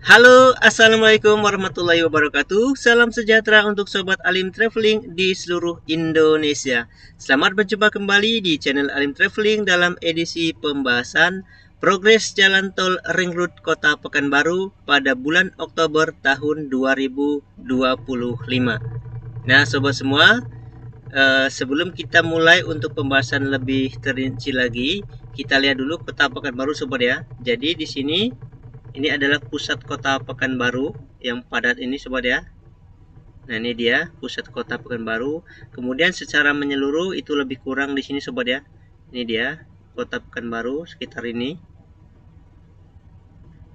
Halo, assalamualaikum warahmatullahi wabarakatuh. Salam sejahtera untuk sobat Alim Traveling di seluruh Indonesia. Selamat berjumpa kembali di channel Alim Traveling dalam edisi pembahasan progres jalan tol Ring Road Kota Pekanbaru pada bulan Oktober tahun 2025. Nah, sobat semua, sebelum kita mulai untuk pembahasan lebih terinci lagi, kita lihat dulu Kota Pekanbaru, sobat ya. Jadi di sini ini adalah pusat kota Pekanbaru yang padat ini, sobat ya. Nah, ini dia pusat kota Pekanbaru. Kemudian secara menyeluruh itu lebih kurang di sini, sobat ya. Ini dia kota Pekanbaru sekitar ini.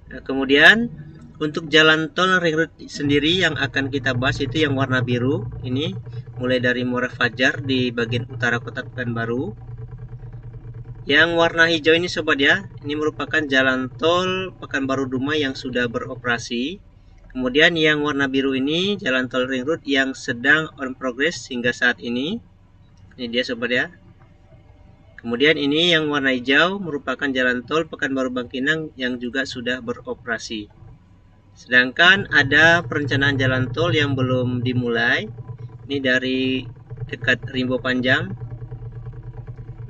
Nah, kemudian untuk jalan tol Ring Road sendiri yang akan kita bahas itu yang warna biru. Ini mulai dari Muara Fajar di bagian utara kota Pekanbaru. Yang warna hijau ini, sobat ya, ini merupakan jalan tol Pekanbaru Dumai yang sudah beroperasi. Kemudian yang warna biru ini jalan tol Ring Road yang sedang on progress hingga saat ini. Ini dia, sobat ya. Kemudian ini yang warna hijau merupakan jalan tol Pekanbaru Bangkinang yang juga sudah beroperasi. Sedangkan ada perencanaan jalan tol yang belum dimulai. Ini dari dekat Rimbo Panjang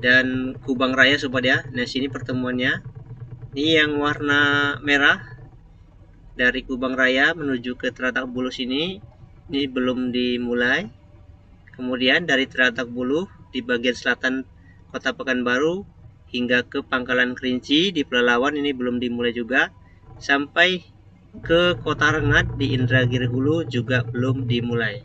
dan Kubang Raya, sobat ya. Nah, sini pertemuannya. Ini yang warna merah dari Kubang Raya menuju ke Teratak Buluh sini. Ini belum dimulai. Kemudian dari Teratak Buluh di bagian selatan Kota Pekanbaru hingga ke Pangkalan Kerinci di Pelalawan ini belum dimulai juga. Sampai ke Kota Rengat di Indragiri Hulu juga belum dimulai.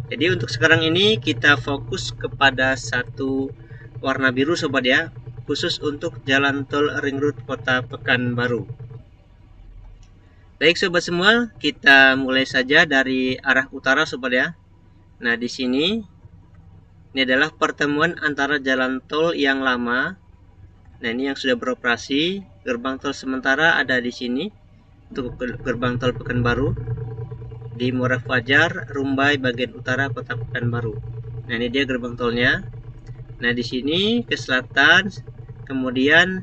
Jadi untuk sekarang ini kita fokus kepada satu warna biru, sobat ya, khusus untuk jalan tol Ring Road Kota Pekanbaru. Baik sobat semua, kita mulai saja dari arah utara, sobat ya. Nah, di sini ini adalah pertemuan antara jalan tol yang lama. Nah, ini yang sudah beroperasi. Gerbang tol sementara ada di sini untuk gerbang tol Pekanbaru di Muara Fajar, Rumbai bagian utara Kota Pekanbaru. Nah, ini dia gerbang tolnya. Nah, di sini ke selatan, kemudian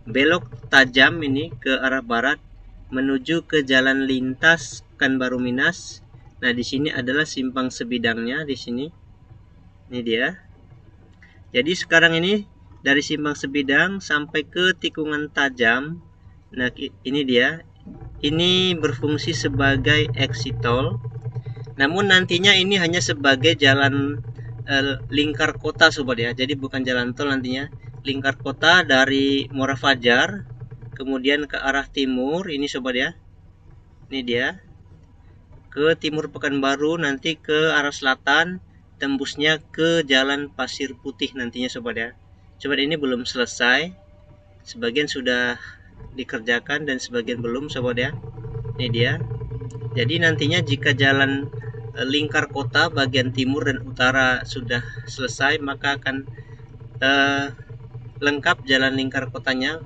belok tajam ini ke arah barat menuju ke jalan lintas Pekanbaru Minas. Nah, di sini adalah simpang sebidangnya di sini. Ini dia. Jadi sekarang ini dari simpang sebidang sampai ke tikungan tajam. Nah, ini dia. Ini berfungsi sebagai exit tol. Namun nantinya ini hanya sebagai jalan lingkar kota, sobat ya. Jadi bukan jalan tol nantinya, lingkar kota dari Muara Fajar kemudian ke arah timur ini, sobat ya. Ini dia ke timur Pekanbaru, nanti ke arah selatan tembusnya ke Jalan Pasir Putih nantinya, sobat ya. Sobat, ini belum selesai, sebagian sudah dikerjakan dan sebagian belum, sobat ya. Ini dia. Jadi nantinya jika jalan lingkar kota bagian timur dan utara sudah selesai, maka akan lengkap jalan lingkar kotanya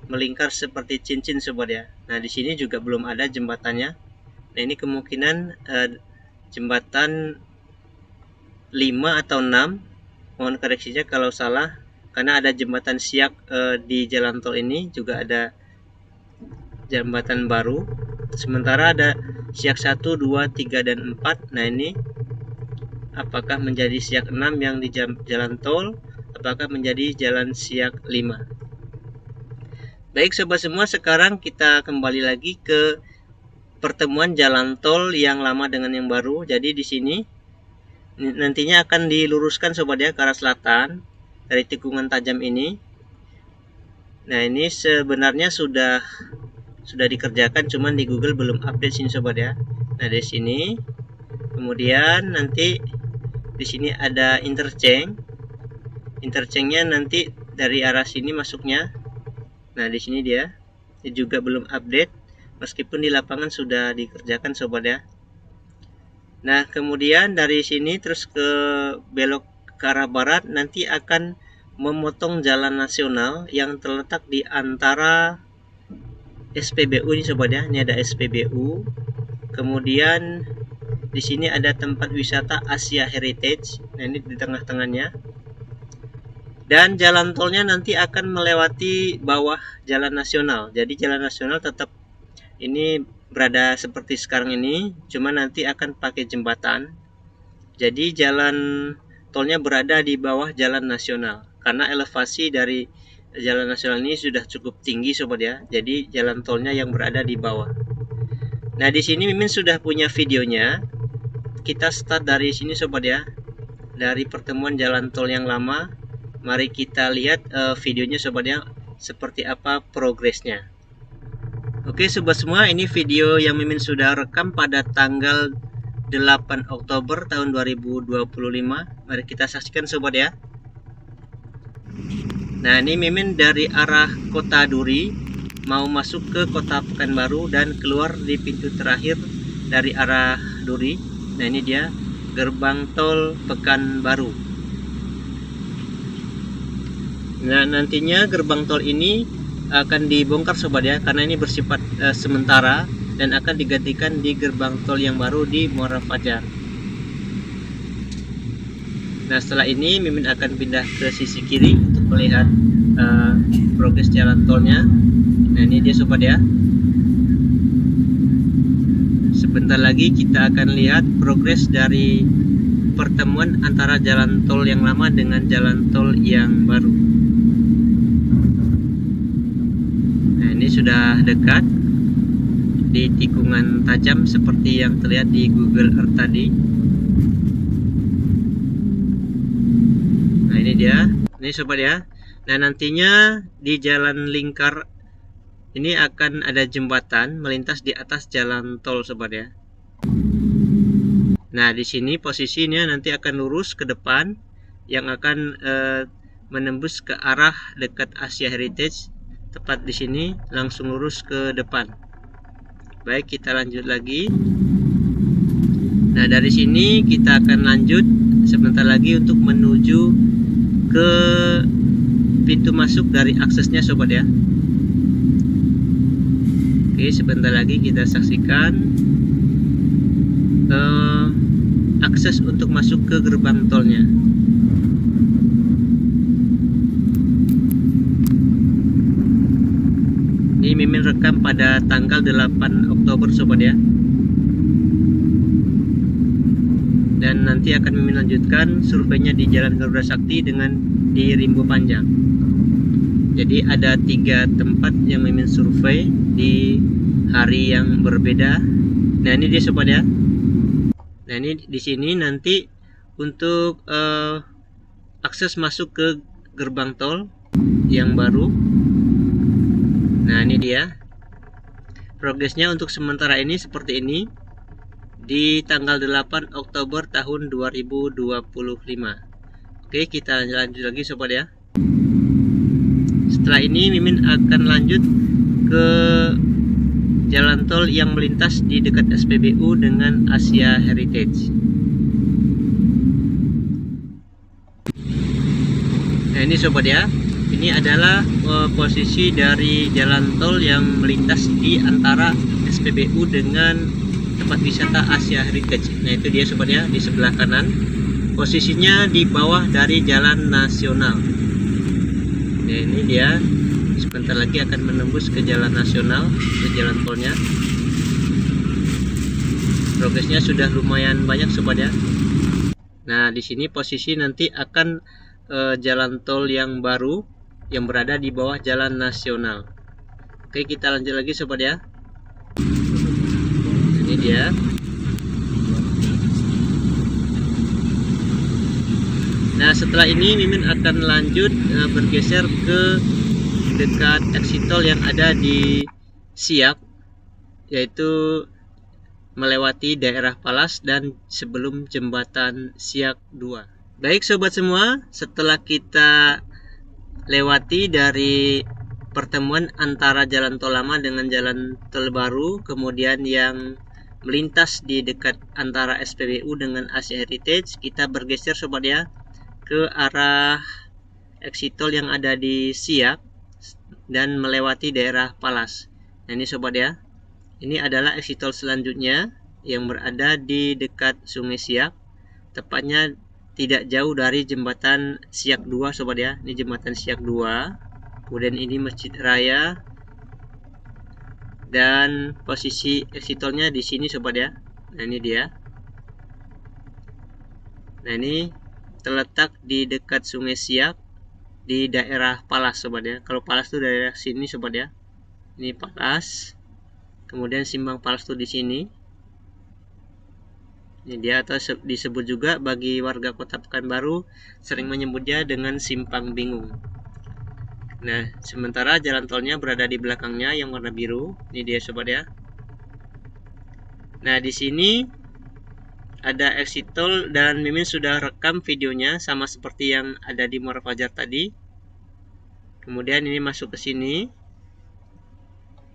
melingkar seperti cincin, sobat ya. Nah, di sini juga belum ada jembatannya. Nah, ini kemungkinan jembatan 5 atau 6. Mohon koreksinya kalau salah, karena ada jembatan siak di jalan tol ini, juga ada jembatan baru. Sementara ada siak 1, 2, 3, dan 4. Nah, ini apakah menjadi siak 6 yang di jalan tol, apakah menjadi jalan siak 5. Baik sobat semua, sekarang kita kembali lagi ke pertemuan jalan tol yang lama dengan yang baru. Jadi di sini nantinya akan diluruskan, sobat ya, ke arah selatan dari tikungan tajam ini. Nah, ini sebenarnya sudah dikerjakan, cuman di Google belum update sini, sobat ya. Nah, di sini kemudian nanti di sini ada interchange. Interchange-nya nanti dari arah sini masuknya. Nah, di sini dia. Ini juga belum update meskipun di lapangan sudah dikerjakan, sobat ya. Nah, kemudian dari sini terus ke belok ke arah barat nanti akan memotong jalan nasional yang terletak di antara SPBU ini, sobat ya. Ini ada SPBU. Kemudian di sini ada tempat wisata Asia Heritage. Nah, ini di tengah-tengahnya. Dan jalan tolnya nanti akan melewati bawah jalan nasional. Jadi jalan nasional tetap ini berada seperti sekarang ini, cuma nanti akan pakai jembatan. Jadi jalan tolnya berada di bawah jalan nasional, karena elevasi dari jalan nasional ini sudah cukup tinggi sobat ya. Jadi jalan tolnya yang berada di bawah. Nah, di sini Mimin sudah punya videonya. Kita start dari sini sobat ya. Dari pertemuan jalan tol yang lama. Mari kita lihat videonya sobat ya, seperti apa progresnya. Oke sobat semua, ini video yang Mimin sudah rekam pada tanggal 8 Oktober tahun 2025. Mari kita saksikan sobat ya. Nah, ini Mimin dari arah Kota Duri mau masuk ke Kota Pekanbaru dan keluar di pintu terakhir dari arah Duri. Nah, ini dia gerbang tol Pekanbaru. Nah, nantinya gerbang tol ini akan dibongkar sobat ya, karena ini bersifat sementara dan akan digantikan di gerbang tol yang baru di Muara Fajar. Nah, setelah ini Mimin akan pindah ke sisi kiri untuk melihat progres jalan tolnya. Nah, ini dia sobat ya. Sebentar lagi kita akan lihat progres dari pertemuan antara jalan tol yang lama dengan jalan tol yang baru. Nah, ini sudah dekat di tikungan tajam seperti yang terlihat di Google Earth tadi. Nah, ini dia. Ini sobat ya. Nah, nantinya di jalan lingkar ini akan ada jembatan melintas di atas jalan tol sobat ya. Nah, di sini posisinya nanti akan lurus ke depan yang akan menembus ke arah dekat Asia Heritage. Tepat di sini langsung lurus ke depan. Baik, kita lanjut lagi. Nah, dari sini kita akan lanjut sebentar lagi untuk menuju ke pintu masuk dari aksesnya sobat ya. Oke, sebentar lagi kita saksikan akses untuk masuk ke gerbang tolnya. Ini Mimin rekam pada tanggal 8 Oktober sobat ya. Dan nanti akan Mimin lanjutkan surveinya di Jalan Garuda Sakti dengan di Rimbo Panjang. Jadi ada 3 tempat yang Mimin survei di hari yang berbeda. Nah, ini dia sobat ya. Nah, ini di sini nanti untuk akses masuk ke gerbang tol yang baru. Nah, ini dia progresnya untuk sementara ini seperti ini di tanggal 8 Oktober tahun 2025. Oke, kita lanjut lagi sobat ya. Setelah ini Mimin akan lanjut ke jalan tol yang melintas di dekat SPBU dengan Asia Heritage. Nah, ini sobat ya. Ini adalah posisi dari jalan tol yang melintas di antara SPBU dengan tempat wisata Asia Heritage. Nah, itu dia sobat ya, di sebelah kanan. Posisinya di bawah dari jalan nasional. Nah, ini dia. Sebentar lagi akan menembus ke jalan nasional, ke jalan tolnya. Progresnya sudah lumayan banyak sobat ya. Nah, di sini posisi nanti akan jalan tol yang baru yang berada di bawah jalan nasional. Oke, kita lanjut lagi sobat ya. Ini dia. Nah, setelah ini Mimin akan lanjut bergeser ke dekat exit tol yang ada di Siak, yaitu melewati daerah Palas dan sebelum jembatan Siak 2. Baik sobat semua, setelah kita lewati dari pertemuan antara jalan tol lama dengan jalan tol baru, kemudian yang melintas di dekat antara SPBU dengan Asia Heritage, kita bergeser sobat ya ke arah exit tol yang ada di Siak dan melewati daerah Palas. Nah, ini sobat ya, ini adalah exit tol selanjutnya yang berada di dekat Sungai Siak, tepatnya tidak jauh dari jembatan Siak 2 sobat ya. Ini jembatan Siak 2, kemudian ini Masjid Raya, dan posisi exit tolnya di sini sobat ya. Nah ini dia. Nah ini terletak di dekat Sungai Siak di daerah Palas sobat ya. Kalau Palas tuh daerah sini sobat ya. Ini Palas. Kemudian Simpang Palas tuh di sini. Ini dia, atau disebut juga bagi warga Kota Pekanbaru sering menyebutnya dengan Simpang Bingung. Nah, sementara jalan tolnya berada di belakangnya yang warna biru. Ini dia sobat ya. Nah, di sini ada exit tol dan Mimin sudah rekam videonya sama seperti yang ada di Muara Fajar tadi. Kemudian ini masuk ke sini.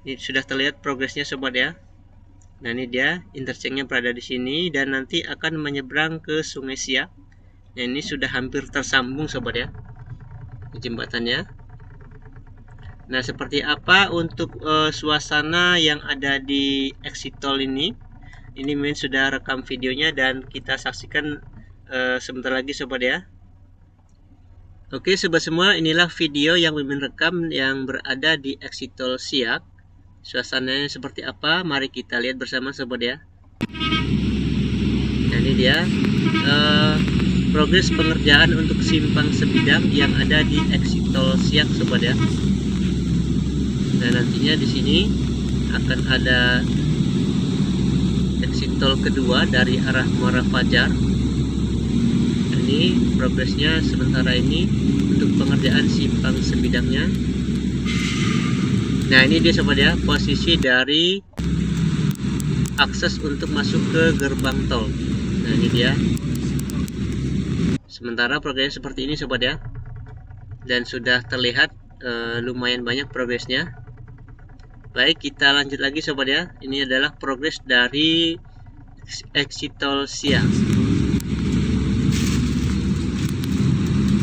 Ini sudah terlihat progresnya sobat ya. Nah, ini dia, interchange-nya berada di sini dan nanti akan menyeberang ke Sungai Siak. Nah, ini sudah hampir tersambung sobat ya, di jembatannya. Nah, seperti apa untuk suasana yang ada di exit tol ini? Ini Mimin sudah rekam videonya dan kita saksikan sebentar lagi sobat ya. Oke sobat semua, inilah video yang Mimin rekam yang berada di exit tol Siak. Suasananya seperti apa? Mari kita lihat bersama sobat ya. Nah, ini dia progres pengerjaan untuk simpang sebidang yang ada di exit tol Siak sobat ya. Nah, nantinya di sini akan ada exit tol kedua dari arah Muara Fajar. Nah, ini progresnya sementara ini untuk pengerjaan simpang sebidangnya. Nah, ini dia sobat ya, posisi dari akses untuk masuk ke gerbang tol. Nah, ini dia. Sementara progresnya seperti ini sobat ya. Dan sudah terlihat lumayan banyak progresnya. Baik, kita lanjut lagi sobat ya. Ini adalah progres dari exit tol Siak.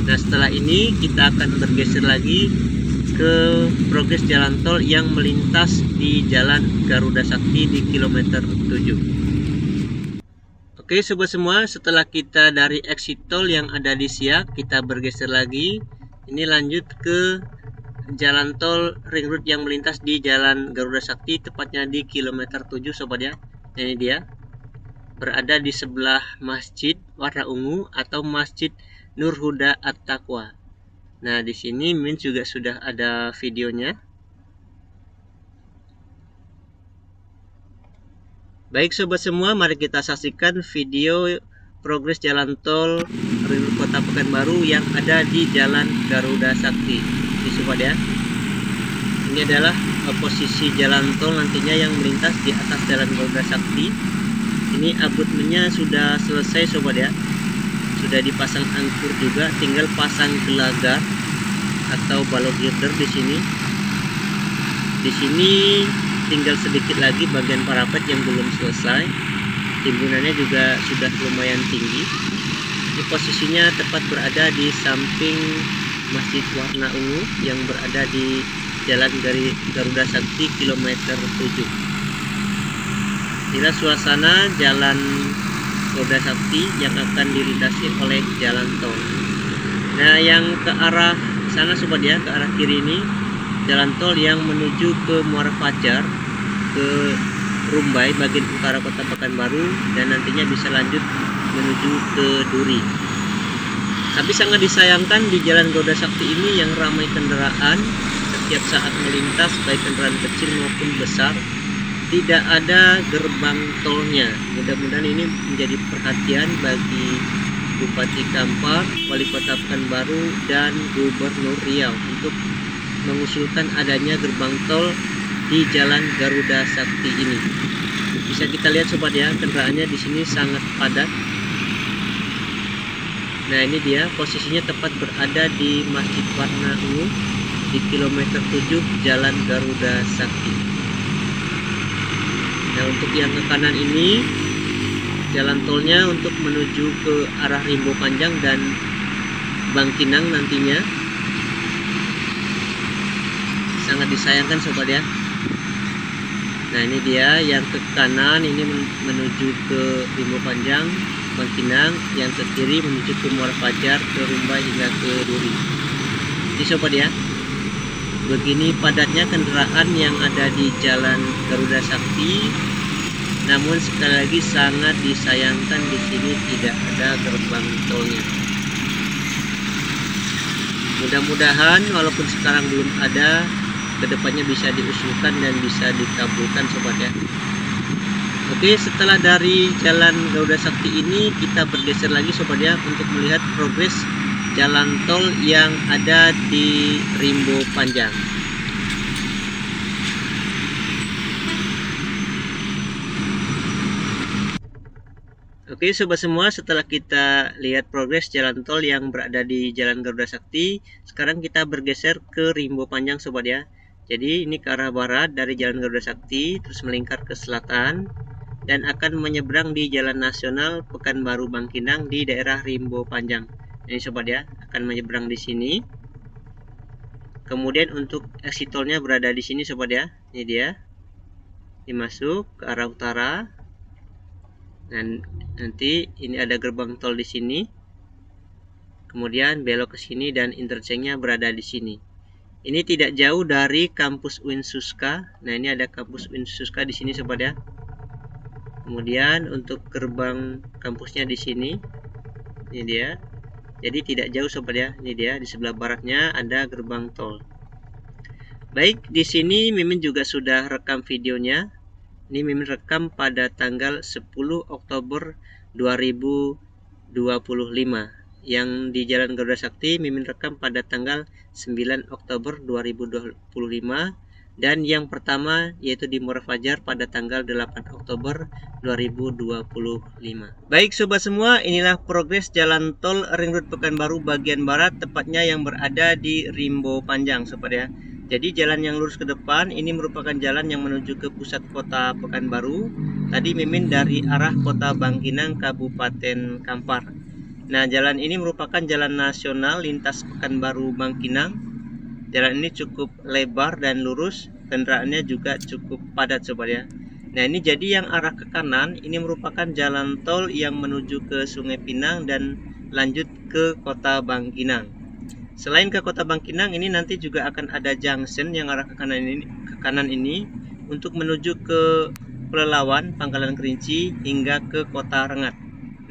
Nah, setelah ini kita akan bergeser lagi ke progres jalan tol yang melintas di Jalan Garuda Sakti di kilometer 7. Oke sobat semua, setelah kita dari exit tol yang ada di Siak, kita bergeser lagi. Ini lanjut ke jalan tol ring road yang melintas di Jalan Garuda Sakti, tepatnya di kilometer 7 sobat ya. Ini dia, berada di sebelah masjid warna ungu atau Masjid Nur Huda At-Taqwa. Nah, di sini Min juga sudah ada videonya. Baik sobat semua, mari kita saksikan video progres jalan tol ring road Kota Pekanbaru yang ada di Jalan Garuda Sakti. Ini sobat ya. Ini adalah posisi jalan tol nantinya yang melintas di atas Jalan Garuda Sakti. Ini abutmennya sudah selesai sobat ya. Sudah dipasang angkur juga, tinggal pasang gelagar atau balok girder di sini. Di sini tinggal sedikit lagi bagian parapet yang belum selesai. Timbunannya juga sudah lumayan tinggi. Ini posisinya tepat berada di samping Masjid warna ungu yang berada di Jalan Garuda Sakti kilometer 7. Inilah suasana Jalan Garuda Sakti yang akan dilintasi oleh jalan tol. Nah, yang ke arah sana sobat ya, ke arah kiri ini jalan tol yang menuju ke Muara Fajar, ke Rumbai bagian utara Kota Pekanbaru, dan nantinya bisa lanjut menuju ke Duri. Tapi sangat disayangkan di Jalan Garuda Sakti ini yang ramai kendaraan setiap saat melintas, baik kendaraan kecil maupun besar, tidak ada gerbang tolnya. Mudah-mudahan ini menjadi perhatian bagi Bupati Kampar, Wali Kota Pekanbaru, dan Gubernur Riau untuk mengusulkan adanya gerbang tol di Jalan Garuda Sakti ini. Bisa kita lihat sobat ya, kendaraannya di sini sangat padat. Nah, ini dia posisinya tepat berada di Masjid warna ungu di kilometer 7 Jalan Garuda Sakti. Nah, untuk yang ke kanan ini jalan tolnya untuk menuju ke arah Rimbo Panjang dan Bangkinang nantinya. Sangat disayangkan sobat ya. Nah, ini dia yang ke kanan ini menuju ke Rimbo Panjang, Bangkinang, yang ke kiri menuju ke Muara Fajar, ke Rumbai hingga ke Duri. Ini sobat ya. Begini padatnya kendaraan yang ada di Jalan Garuda Sakti. Namun sekali lagi sangat disayangkan di sini tidak ada gerbang tolnya. Mudah-mudahan walaupun sekarang belum ada, kedepannya bisa diusulkan dan bisa dikabulkan sobat ya. Oke, setelah dari Jalan Garuda Sakti ini kita bergeser lagi sobat ya untuk melihat progres jalan tol yang ada di Rimbo Panjang. Oke sobat semua, setelah kita lihat progres jalan tol yang berada di Jalan Garuda Sakti, sekarang kita bergeser ke Rimbo Panjang sobat ya. Jadi ini ke arah barat dari Jalan Garuda Sakti, terus melingkar ke selatan dan akan menyeberang di Jalan Nasional Pekanbaru Bangkinang di daerah Rimbo Panjang. Ini sobat ya, akan menyeberang di sini. Kemudian untuk exit tolnya berada di sini sobat ya. Ini dia. Dimasuk ke arah utara. Dan nanti ini ada gerbang tol di sini. Kemudian belok ke sini dan interchange-nya berada di sini. Ini tidak jauh dari kampus UIN Suska. Nah, ini ada kampus UIN Suska di sini sobat ya. Kemudian untuk gerbang kampusnya di sini. Ini dia. Jadi tidak jauh sobat ya. Ini dia, di sebelah baratnya ada gerbang tol. Baik, di sini Mimin juga sudah rekam videonya. Ini Mimin rekam pada tanggal 10 Oktober 2025. Yang di Jalan Garuda Sakti Mimin rekam pada tanggal 9 Oktober 2025. Dan yang pertama yaitu di Muara Fajar pada tanggal 8 Oktober 2025. Baik sobat semua, inilah progres jalan tol Ring Road Pekanbaru bagian barat, tepatnya yang berada di Rimbo Panjang sobat ya. Jadi jalan yang lurus ke depan ini merupakan jalan yang menuju ke pusat kota Pekanbaru. Tadi Mimin dari arah kota Bangkinang, Kabupaten Kampar. Nah, jalan ini merupakan jalan nasional lintas Pekanbaru Bangkinang. Jalan ini cukup lebar dan lurus, kendaraannya juga cukup padat sobat ya. Nah, ini jadi yang arah ke kanan ini merupakan jalan tol yang menuju ke Sungai Pinang dan lanjut ke kota Bangkinang. Selain ke kota Bangkinang, ini nanti juga akan ada junction yang arah ke kanan ini untuk menuju ke Pelelawan, Pangkalan Kerinci hingga ke kota Rengat.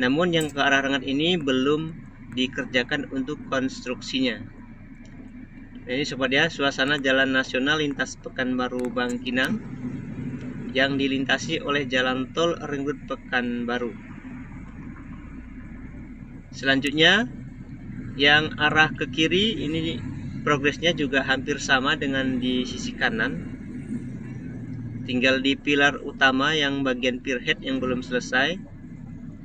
Namun yang ke arah Rengat ini belum dikerjakan untuk konstruksinya. Nah, ini sobat ya, suasana jalan nasional lintas Pekanbaru Bangkinang yang dilintasi oleh jalan tol Ring Road Pekanbaru. Selanjutnya yang arah ke kiri ini progresnya juga hampir sama dengan di sisi kanan. Tinggal di pilar utama yang bagian pierhead yang belum selesai.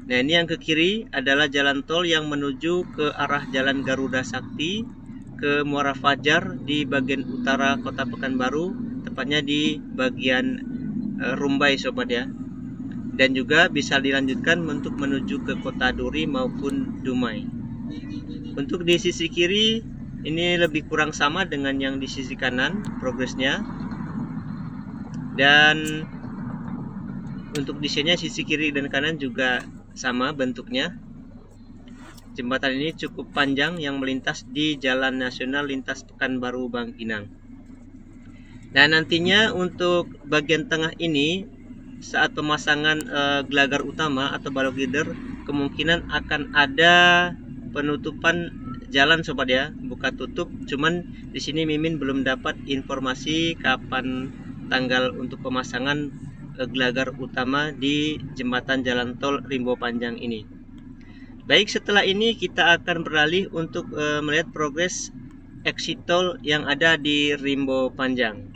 Nah, ini yang ke kiri adalah jalan tol yang menuju ke arah Jalan Garuda Sakti ke Muara Fajar di bagian utara kota Pekanbaru, tepatnya di bagian Rumbai sobat ya. Dan juga bisa dilanjutkan untuk menuju ke kota Duri maupun Dumai. Untuk di sisi kiri ini lebih kurang sama dengan yang di sisi kanan progresnya. Dan untuk desainnya sisi kiri dan kanan juga sama bentuknya. Jembatan ini cukup panjang yang melintas di Jalan Nasional lintas Pekanbaru Bangkinang. Nah, nantinya untuk bagian tengah ini saat pemasangan gelagar utama atau balok leader kemungkinan akan ada penutupan jalan sobat ya, buka tutup. Cuman di sini Mimin belum dapat informasi kapan tanggal untuk pemasangan gelagar utama di jembatan jalan tol Rimbo Panjang ini. Baik, setelah ini kita akan beralih untuk melihat progres exit tol yang ada di Rimbo Panjang.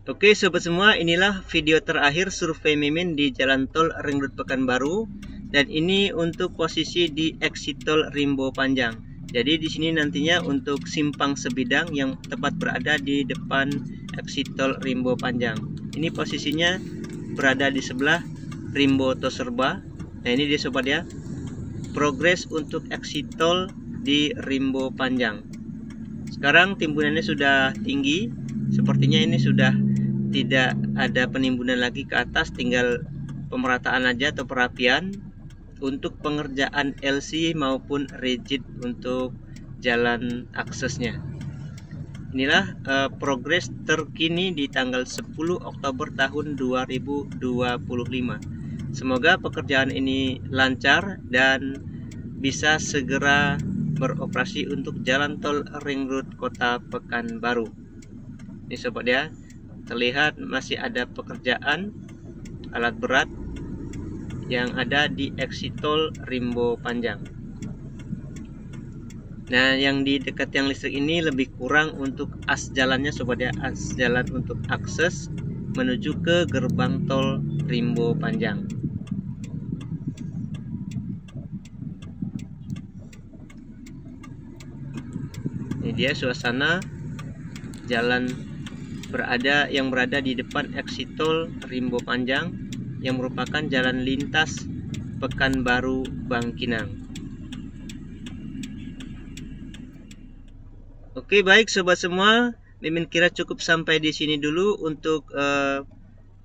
Oke sobat semua, inilah video terakhir survei Mimin di jalan tol Ring Road Pekanbaru, dan ini untuk posisi di exit tol Rimbo Panjang. Jadi di sini nantinya untuk simpang sebidang yang tepat berada di depan exit tol Rimbo Panjang. Ini posisinya berada di sebelah Rimbo Toserba. Nah, ini dia sobat ya, progres untuk exit tol di Rimbo Panjang. Sekarang timbunannya sudah tinggi, sepertinya ini sudah tidak ada penimbunan lagi ke atas, tinggal pemerataan aja atau perapian. untuk pengerjaan LC maupun rigid untuk jalan aksesnya. Inilah progres terkini di tanggal 10 Oktober tahun 2025. Semoga pekerjaan ini lancar dan bisa segera beroperasi untuk jalan tol Ring Road Kota Pekanbaru. Ini sobat ya, terlihat masih ada pekerjaan alat berat yang ada di exit tol Rimbo Panjang. Nah, yang di dekat yang listrik ini lebih kurang untuk as jalannya sobat ya, as jalan untuk akses menuju ke gerbang tol Rimbo Panjang. Ini dia suasana jalan yang berada di depan exit tol Rimbo Panjang yang merupakan jalan lintas Pekanbaru Bangkinang. Oke, baik sobat semua, Mimin kira cukup sampai di sini dulu untuk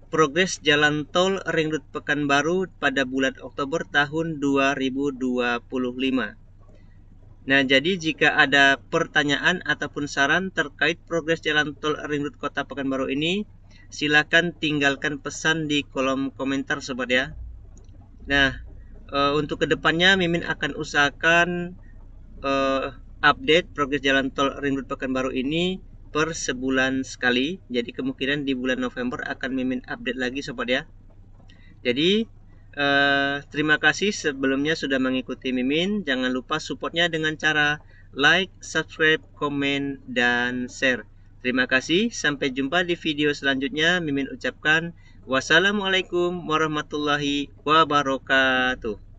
progres jalan tol Ring Road Pekanbaru pada bulan Oktober tahun 2025. Nah, jadi jika ada pertanyaan ataupun saran terkait progres jalan tol Ring Road Kota Pekanbaru ini, silakan tinggalkan pesan di kolom komentar sobat ya. Nah, untuk kedepannya Mimin akan usahakan update progres jalan tol Ring Road Pekanbaru ini per sebulan sekali. Jadi kemungkinan di bulan November akan Mimin update lagi sobat ya. Jadi terima kasih sebelumnya sudah mengikuti Mimin. Jangan lupa supportnya dengan cara like, subscribe, komen, dan share. Terima kasih. Sampai jumpa di video selanjutnya. Mimin ucapkan wassalamualaikum warahmatullahi wabarakatuh.